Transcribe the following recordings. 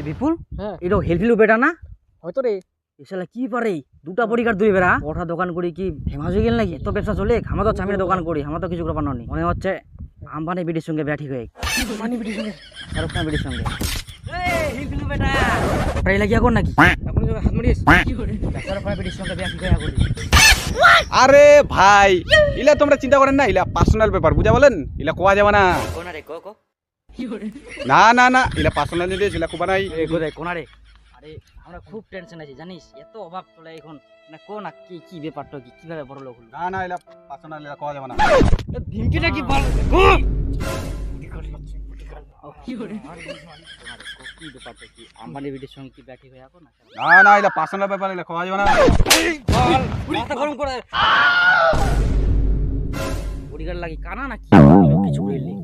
এই বিপুল হ্যাঁ এটা হেলফিলু বেটা না হয়তো রে এসালা কি পারে দুটা পরিকার দুই বেড়া ওঠা দোকান করি কি ফেমাস হয়ে গেল নাকি এত ব্যবসা চলে আমার তো চামিনের দোকান করি আমার তো কিছু ব্যাপার নয় মনে হচ্ছে আম্বানি বিটির সঙ্গে ব্যাটি হয়ে মানি বিটির সঙ্গে শাহরুখ খান বিটির সঙ্গে হেলফিলু বেটা প্রায় লাগিয়া কর নাকি এখন হাত মারিস শাহরুখ খান বিটির সঙ্গে ব্যাটি হয়ে করি আরে ভাই ইলা তোমরা চিন্তা করেন না ইলা পার্সোনাল ব্যাপার বুঝা বলেন ইলা কোয়া যাবে না কোনা রে কো না না না ইলা পার্সোনাল জিনিস ইলা কোবা নাই এ গোদাই কোনা রে আরে আমরা খুব টেনশন আছি জানিস এত অভাব চলে এখন না কোন কি কি ব্যাপারটা কি কিভাবে বড় লোক হলো না না ইলা পার্সোনাল ইলা কোয়া যাবে না ধিমকিটা কি বল কি ব্যাপারটা কি আম্বানি বিটির সঙ্গে কি ব্যাটি হয়ে এখন না না ইলা পার্সোনাল ব্যাপার ইলা কোয়া যাবে না মাথা গরম করে বডিগার্ড লাগি কানা না কি কিছু কইলি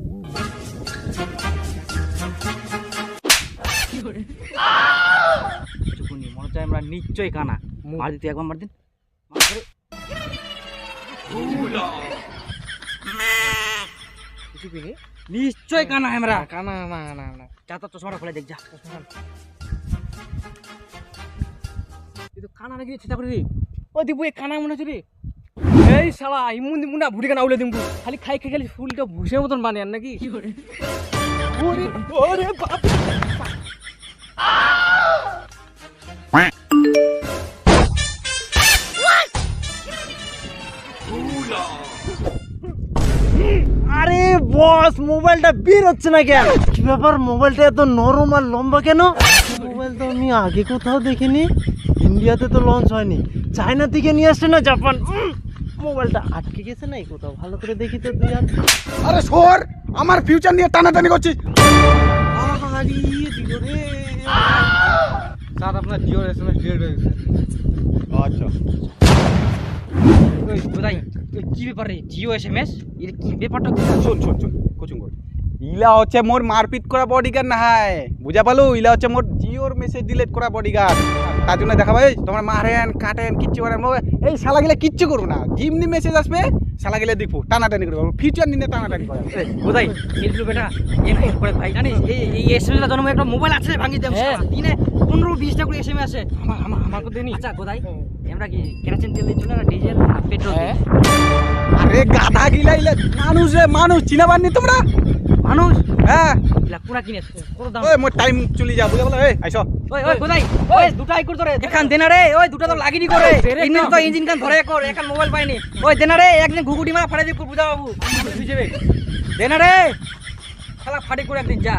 চুকুনি মনে হচ্ছে আমরা নিশ্চয়ই কানা মার দিতে একবার মার দিন কিছু পিনি নিশ্চয় কানা আমরা কানা না না না চাতা চশমাটা খুলে দেখ যা তুই কানা নাকি চিন্তা করে রে ও দিবু এই কানা মনে হচ্ছে রে এই শালা ইমুন দিমু না ভুড়ি কানা উলে দিমু খালি খাই খাই খালি ফুলটা ভুষের মতন বানে আর নাকি কি করে ওরে ওরে বাপ আরে বস মোবাইলটা বের হচ্ছে না কেন কি ব্যাপার মোবাইলটা এত নরম আর লম্বা কেন মোবাইল তো আমি আগে কোথাও দেখিনি ইন্ডিয়াতে তো লঞ্চ হয়নি চায়না থেকে নিয়ে আসছে না জাপান মোবাইলটা আটকে গেছে না কোথাও ভালো করে দেখি তো তুই আরে সর আমার ফিউচার নিয়ে টানাটানি করছিস স্যার আপনার জিও এসএমএস ডিলিট হয়ে গেছে আচ্ছা ওই কোথায় কি ব্যাপার রে জিও এসএমএস এর কি ব্যাপারটা শোন শোন শোন কোচিং কর ইলা হচ্ছে মোর মারপিট করা বডিগার্ড না হয় বুঝা পালো ইলা হচ্ছে মোর জিওর মেসেজ ডিলিট করা বডিগার্ড তার জন্য দেখা ভাই তোমরা মারেন কাটেন কিচ্ছু করেন এই শালা গিলা কিচ্ছু করবো না জিমনি মেসেজ আসবে শালা গিলা দেখবো টানাটানি করবো ফিউচার নিয়ে টানাটানি করে কোথায় হেলফিলু বেটা এ না করে ভাই জানিস এই এসএমএসটা জন্ম একটা মোবাইল আছে ভাঙি দেব দিনে 15-20টা করে এসএমএস আসে আমাকে দেনি আচ্ছা কোথায় আমরা কি কেরোসিন তেল দিচ্ছি না ডিজেল না পেট্রোল আরে গাধা গিলা ইলা মানুষ রে মানুষ চিনাবাননি তোমরা মানুষ হ্যাঁ ইলা পুরা কিনে কত দাম ওই মোর টাইম চলে যা বুঝা বলো এই আইসো ওই ওই কোথায় ওই দুটাই করে ধরে দেখান দেনা রে ওই দুটা তো লাগিনি করে ইঞ্জিন তো ইঞ্জিন কান ধরে কর এখন মোবাইল পাইনি ওই দেনা রে একদিন ঘুগুটি মা ফাড়ে দিব বুঝা বাবু বুঝিবে দেনা রে শালা ফাড়ি করে একদিন যা